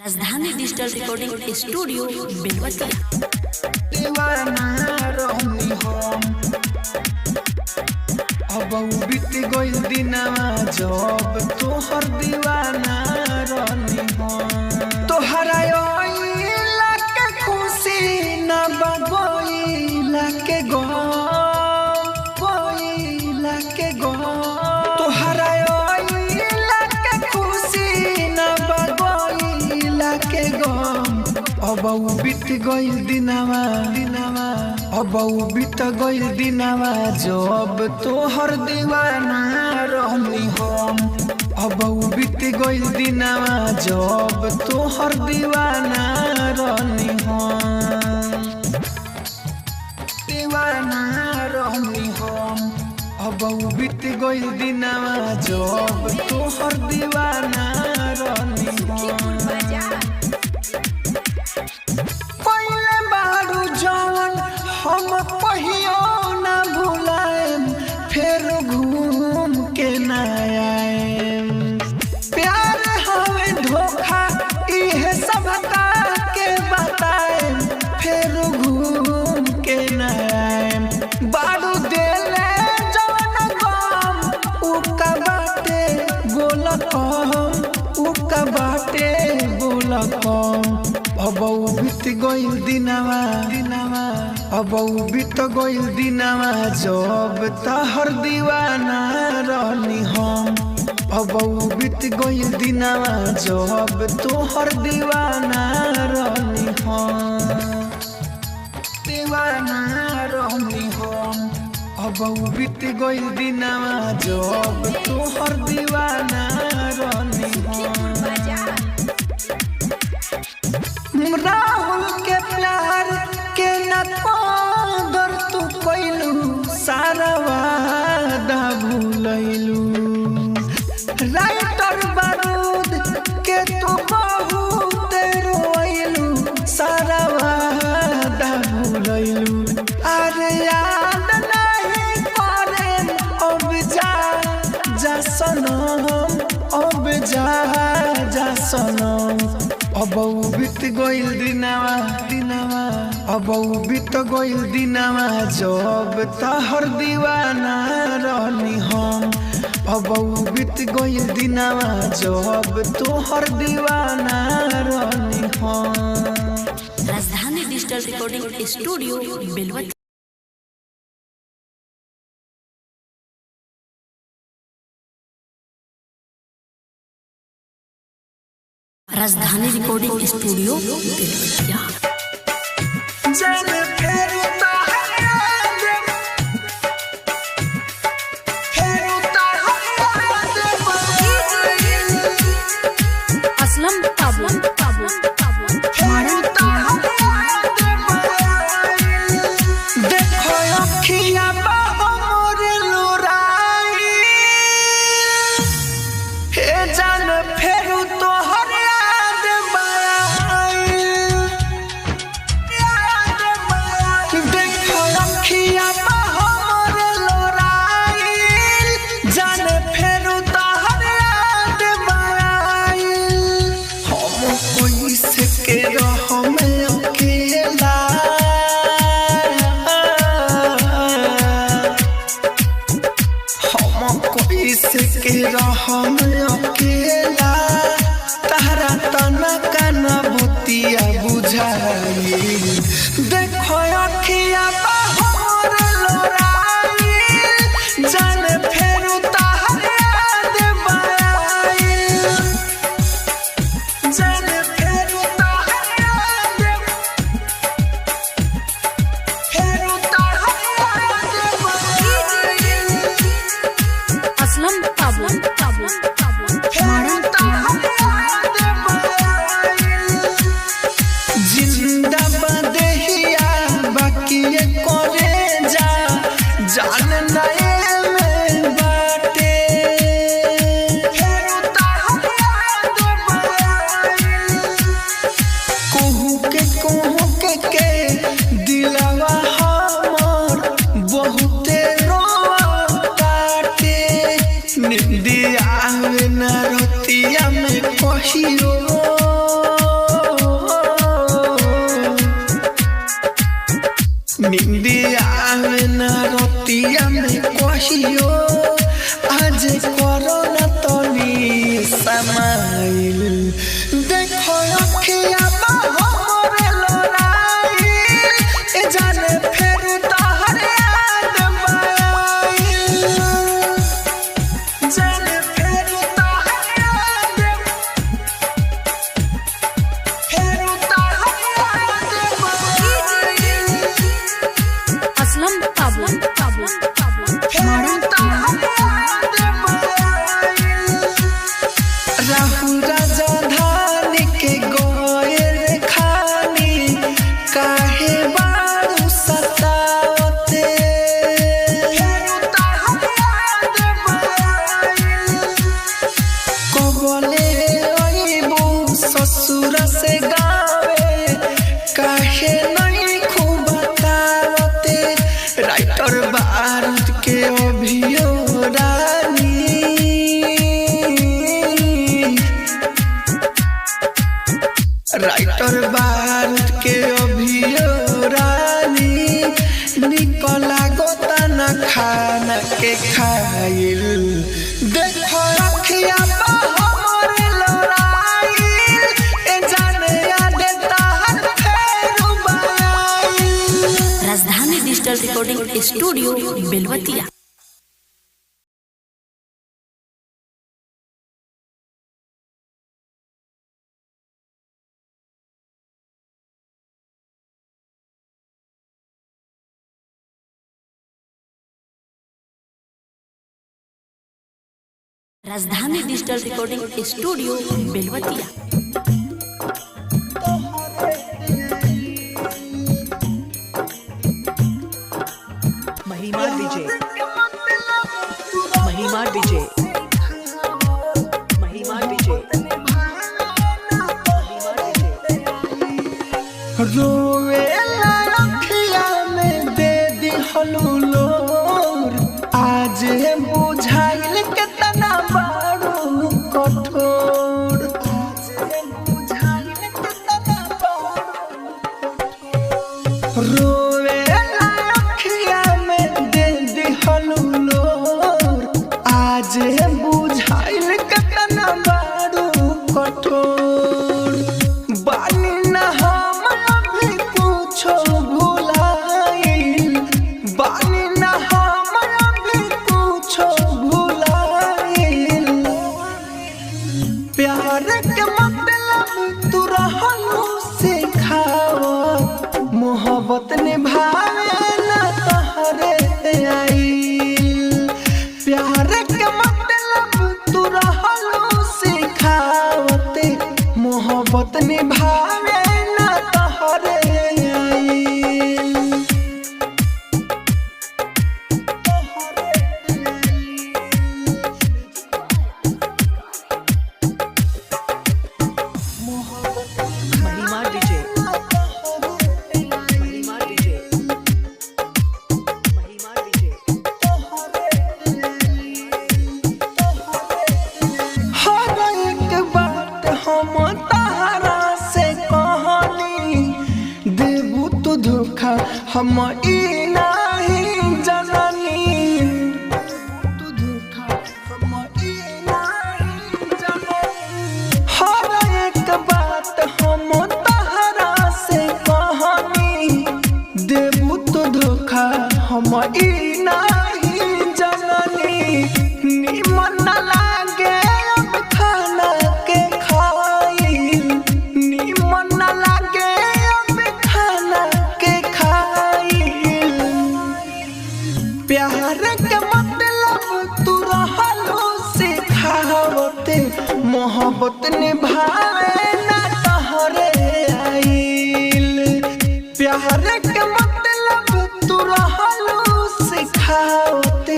राजधानी digital recording studio Belwatia. दीवाना रहनी हम अब बीत गइल दिनवा जब तोहर दीवाना रहनी हम। तोहरा आइला के खुशी ना बगोइला के गम कोइला के गम। तोहरा आइला के खुशी ना बगोइला के गम। अब बीत गइल दिनवा अब बीत गइल दिनवा जब तोहर दीवाना रहनी हम। अब बीत गइल दिनवा जब तोहर दीवाना रहनी हम। दीवाना रहनी हम अब बीत गइल दिनवा जब तोहर दीवाना रहनी हम। पहले बारू जवन हम कहियो ना भुलाएम फिर घूम के ना आएम। प्यार हमें धोखा इहे सब के बताएम फिर घूम के ना आएम। बारू देले जवन गम उका बाटे बोल कम उका बाटे बोल कम। अब बीत गइल दिनवा अब बीत गइल दिनवा जब तोहर दीवाना रहनी हम। अब बीत गइल दिनवा जब तोहर दीवाना रहनी हम। दीवाना रहनी हम अब बीत गइल दिनवा जब तोहर दीवाना रहनी हम। राहुल के प्यार के न कदर तू कइलू सारा वादा भूलैलू। राइटर बारूद के तू बहुत रोइलू सारा वादा भूलैलू। अरे याद नहीं करे अब जा सनम अब जा सनम। अब बीत गइल दिनवा अब बीत गइल दिनवा जब तोहर दीवाना रहनी हम। अब बीत गइल दिनवा जब तोहर दीवाना रहनी हम। राजधानी डिजिटल रिकॉर्डिंग स्टूडियो बेलवतिया। राजधानी रिकॉर्डिंग स्टूडियो बेलवतिया। असलम देखो अखिया मोर लुराई हे जान फेरू तोहर याद देखो अखिया मोर लुराई जान फेरू तोहर याद हम कोई से के रहम अकेला। के रहम अकेला तहरा तना काना भूतिया बुझाई। देखो अखिया मोर लोराई जान फेरू तोहर याद जान फेरू तोहर याद फेरू तोहर याद। असलम जिंदा बदहिया बाकी करे जा जान नए में बाटे। फेरू तोहर याद से गावे काहे नहीं खूब बतावते राइटर बारूद के अभियो रानी राइटर बारूद के अभियो रानी निकला गोता न खाना के खाइल देखो रखिया हमरे लड़ाई ए जाने याद ताहर फेरू बाई। राजधानी डिजिटल रिकॉर्डिंग स्टूडियो बेलवतिया। राजधानी डिजिटल रिकॉर्डिंग स्टूडियो बेलवतिया। महिमा डीजे महिमा डीजे महिमा डीजे रोवे लखिया में दे दी हलूलोर आज बुझाइल केतना बारू कठोर रोवे लखिया में दे दी हलूलोर आज बुझाइल केतना बारू कठोर बानी न हम अभी कुछो भुलाइल बानी न हम अभी कुछो भुलाइल प्यार के मतलब तू रहलू सिखाओ मोहब्बत निभावे न तहरे आइल प्यार के मतलब तू रहलू सिखावते मोहब्बत निभावे न तहरे आइल महिमा डीजे महिमा डीजे महिमा डीजे हर एक बात हम तहरा से कहनी देबू तू धोखा हम ई नहीं जननी तू धोखा हम ई नहीं जननी हर एक बात हम तहरा से कहनी देबू तू धोखा हम ई नहीं जननी निमन न लागे अब खाना के खाइल निमन न लागे अब खाना के खाइल प्यार के मतलब तू रहलू सिखावते मोहब्बत निभावे न तहरे आइल प्यार के मतलब तू रहलू सिखावते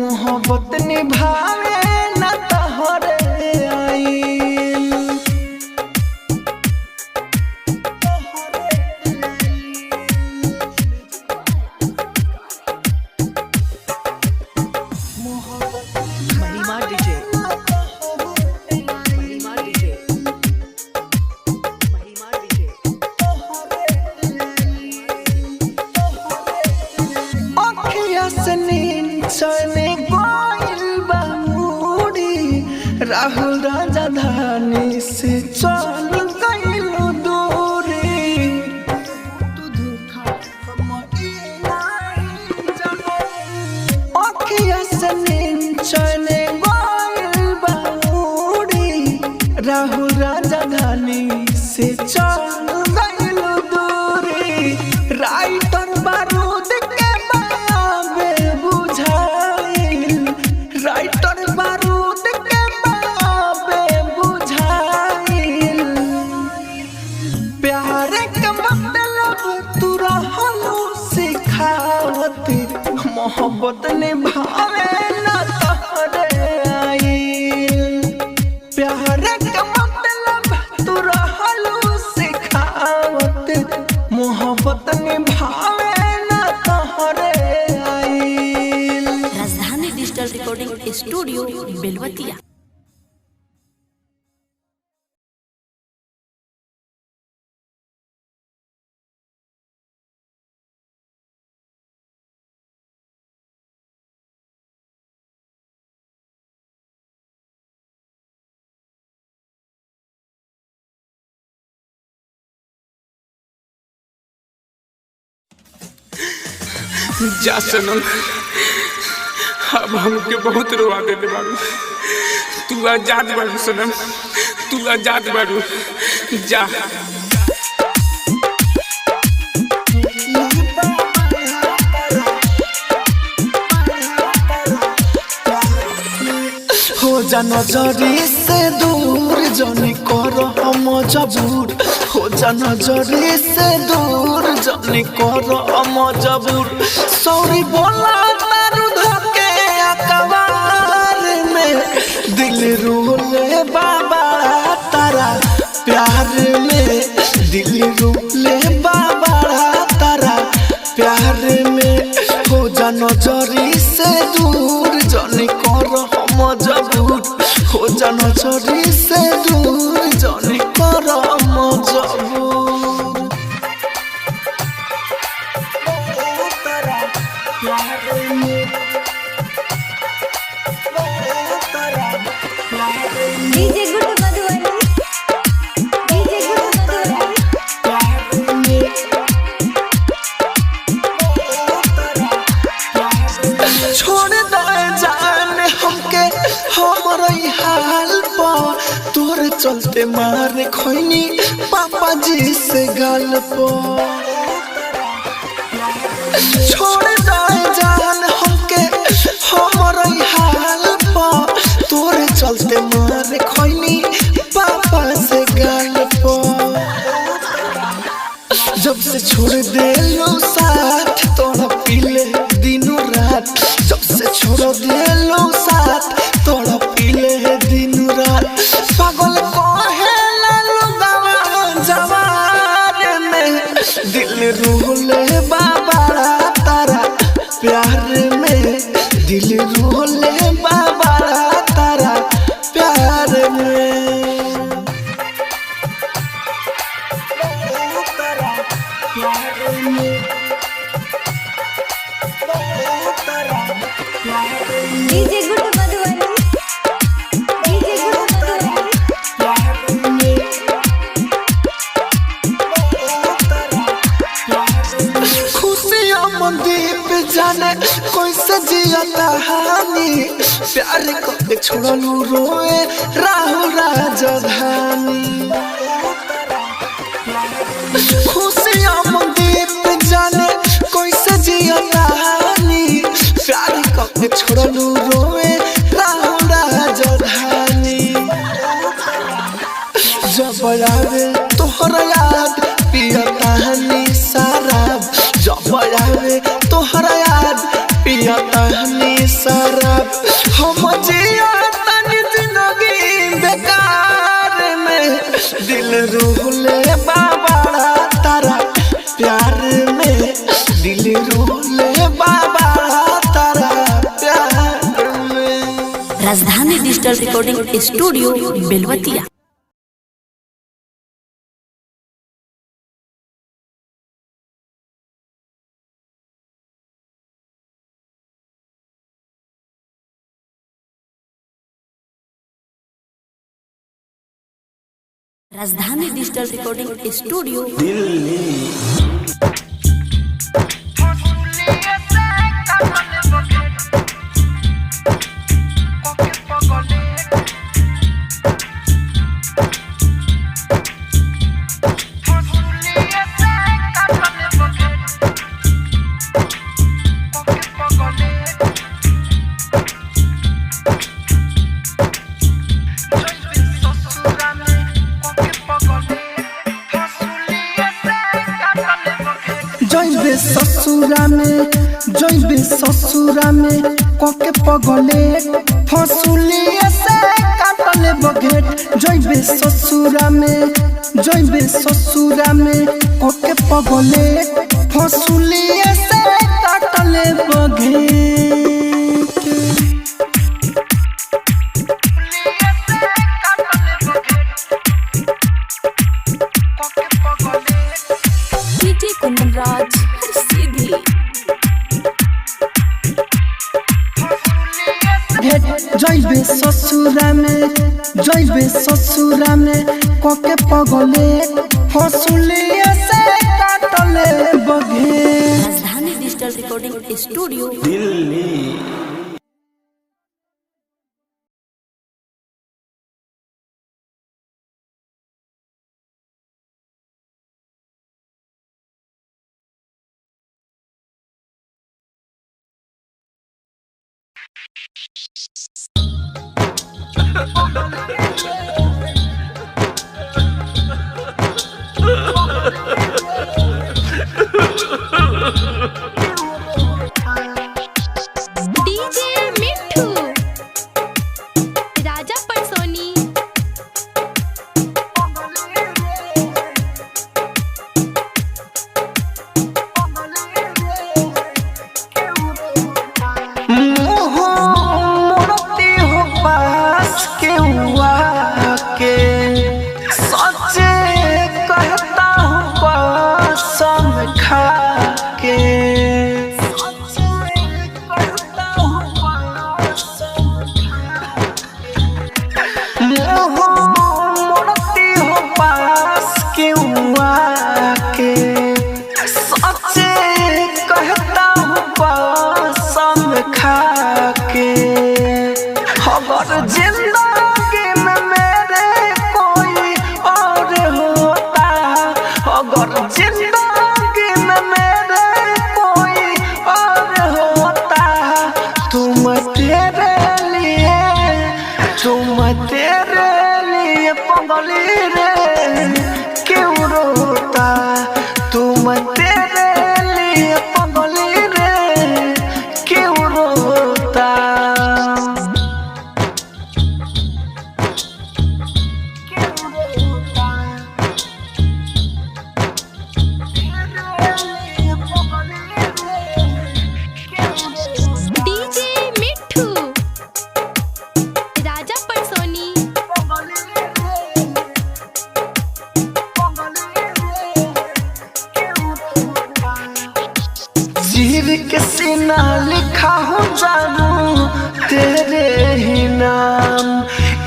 मोहब्बत निभावे न तहरे आइल महिमा डीजे महिमा डीजे महिमा डीजे अखिया से नींद चने गोइल बामुड़ी राहुल राजा धानी से चल गइल दूरी तू धोखा हम ई नहीं जननी अखिया से नींद चने गोइल बामुड़ी राहुल राजा धानी से चल गइल दूरी राइटर बारूद के बाबे बुझाइल राइटर बारूद के बाबे बुझाइल प्यार के मतलब तू रहलू सिखावते मोहब्बत निभावे न तहरे आइल प्यार के मतलब तू रहलू स्टूडियो बेलवतिया। जा सनम, अब हमके बहुत रोवा देले बारू। तू आजाद बारू सनम, तू आजाद बारू। जा हो जा नजरी से दूर जनी करो हम जबूर। हो जा नजरी से दूर जनी करो हम जबूर। सॉरी बोला तारू धके अकबार में, दिल रोले बाबा तारा प्यार में। दिल रोले बाबा तारा प्यार में। हो जा नजरी से दूर जनी करो हम जबूर। हो जा नजरी से दूर जनी करो हम जबूर। तारा प्यार में, तारा प्यार में। DJ good Madhubani, DJ good Madhubani. छोड़ दे जान हमके हमर हाल पा। तोर चलते मार खोइनी पापा जी से गाल पा। छोड़ दे जान हमके हमर हाल पा। तोर चलते मार खोइनी पापा से गाल पा। जब से छोड़ दे लो साथ तोड़ा पीले दिनों रात। जब से छोड़ दे लो साथ तोड़ा पीले दिनों रात। पागल कहे लालू गवा जवार में, दिल रोले बाबा तारा प्यार में। दिल रोले बाबा तारा प्यार में। DJ good Madhubani, DJ good Madhubani. खुशियाँ मंदीप जाने कोई सजिया कहानी। प्यार को छोड़लू रोए राहु राजधानी। खुशियाँ मंदीप जाने कोई सजिया कहानी। प्यार को छोड़लू रोए राहु राजधानी। जब आवे तोहर याद पिया कहानी शराब। जब आवे तोहर याद पिया कहानी शराब। हम जिया तनी जिंदगी बेकार में, दिल रोले बाबा तारा प्यार में। दिल रोले बाबा तारा प्यार में। राजधानी डिजिटल रिकॉर्डिंग स्टूडियो बेलवतिया। राजधानी डिजिटल रिकॉर्डिंग स्टूडियो जइबे ससुरा में कोके पगले फसुलिया से काटले बघेट। जइबे ससुरा में कोके पगले फसुलिया से काटले बघेट। जइबे ससुरा में कोके पगले हंसुलिया से काटले बगे। राजधानी डिजिटल रिकॉर्डिंग स्टूडियो डीजे मिठू राजा परसोनी। मुँह मोड़ती हो पास के हुआ के सच्चे कहता हूँ कसम खा के। मुँह मोड़ती हो पास के हुआ के सच्चे कहता हूँ कसम खा के। अगर जिंदगी में मेरे कोई और होता, अगर जिंदगी में मेरे कोई और होता, तुम तेरे लिए पगली रे क्यों रोता, तुम तेरे लिए पगली रे क्यों रोता। डीजे मिठू राजा परसोनी। चीर के सीना लिखा हूँ जानू तेरे ही नाम,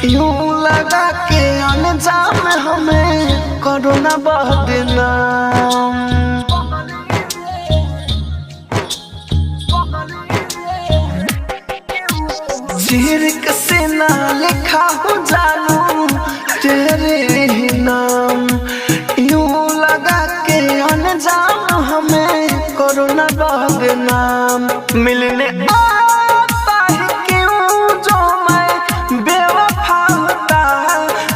यूं लगा के अनजान हमें करो ना बदनाम। चीर के सीना लिखा हूँ जानू तेरे ही नाम, यूं लगा के अनजान हमें करो ना बदनाम। मिलने आता है क्यों जो मैं बेवफा होता,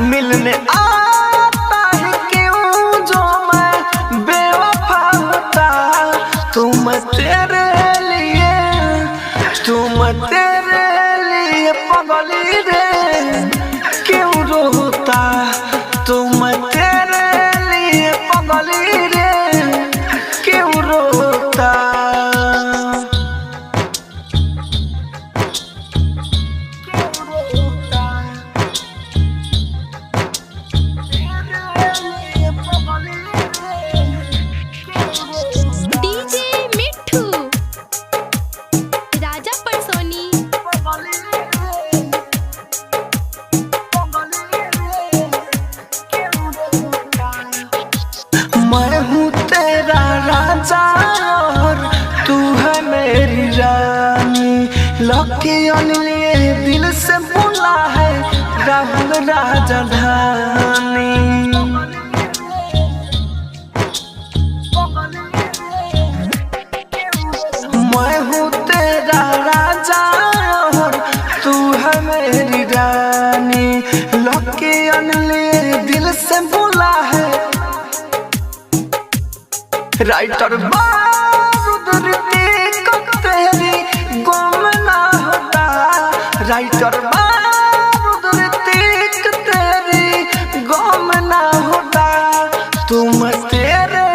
मिलने आता है क्यों जो मैं बेवफा होता। तुम तेरे लिए पगली रे क्यों रोता, तुम तेरे लिए पगली रे क्यों रोता। डीजे मिठू राजा परसोनी। मैं हूँ तेरा राजा और तू है मेरी रानी, लकी लिए दिल से बोला है राहुल राजधानी। मैं हूँ तेरा राजा और तू है मेरी रानी, लकी लिए दिल से बोला है राइटर बारूद ऋतिक तेरी गम ना होता, राइटर बारूद ऋतिक तेरी गम ना होता। तुम तेरे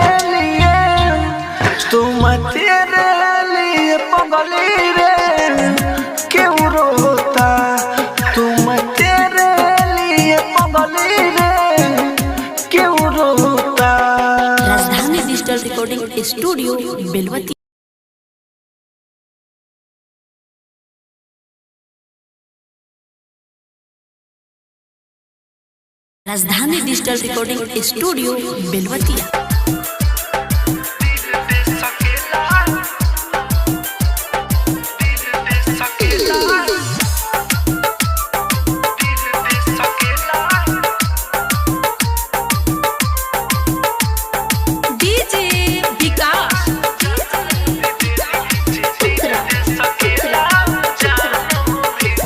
लिए पगली रे क्यों रोता, तुम तेरे लिए पगली रे क्यों रोता। राजधानी डिजिटल रिकॉर्डिंग स्टूडियो बेलवती। राजधानी डिजिटल रिकॉर्डिंग स्टूडियो बेलवतिया।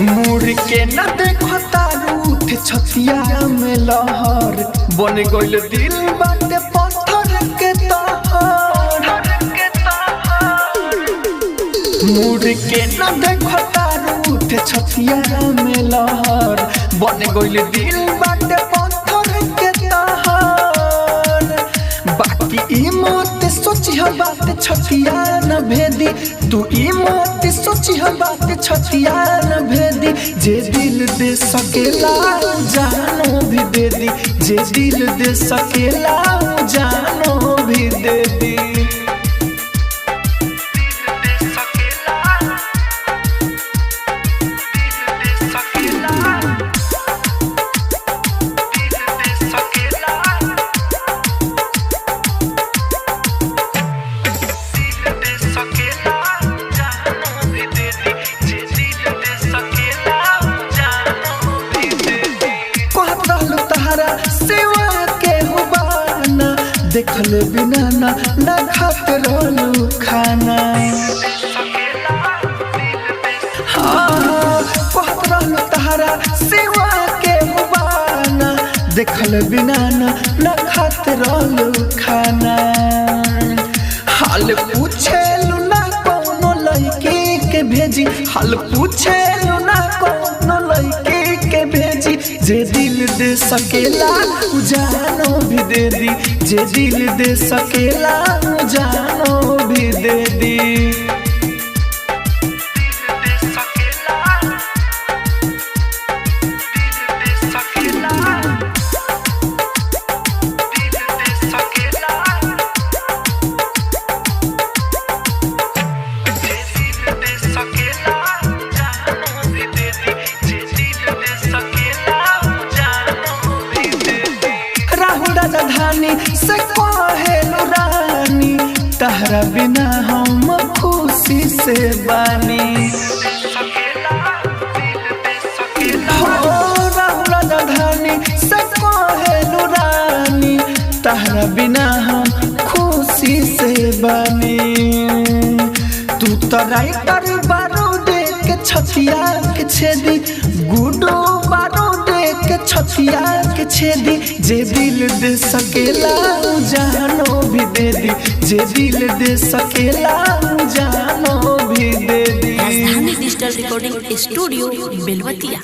मुड़ के न देखो तारूठ छतिया में लहर बन गइल दिल बाटे पत्थर के तहर। मुड़ के न देखो तारूठ छतिया में लहर बन गइल दिल बाटे पत्थर के तहर। बाकी ई मत सोची ह बात छतिया न भेदी, तू ई मत सोची ह बात छतिया न भेदी। जे दिल दे सकेला जानो भी दे दी, जे दिल दे सकेला जानो भी दे दी। सेवा के हुबाना देखल बिना ना खात रहलू खाना। हाँ कहत रहलू तहरा सेवा के हुबाना देखल बिना ना खात रहलू खाना। हाल पूछेलू ना कौनो लड़की के भेजी, हाल पूछेलू ना कौनो लड़की के भेजी। जे दिल दे सकेला जानो भी दे दी, जे दिल दे सकेला जानो भी दे दी। राजधानी से कहेलू रानी तहरा बिना हम खुशी से बानी। राजधानी से कहेलू रानी तहरा बिना हम खुशी से बानी। तू तो राइटर बारूद के छतिया के छेदी, गुडो बारूद के छतिया के छेदी। जे दिल दे सकेला जानो भी दे दी, जे दिल दे सकेला जानो भी दे दी। राजधानी डिजिटल रिकॉर्डिंग स्टूडियो बेलवतिया।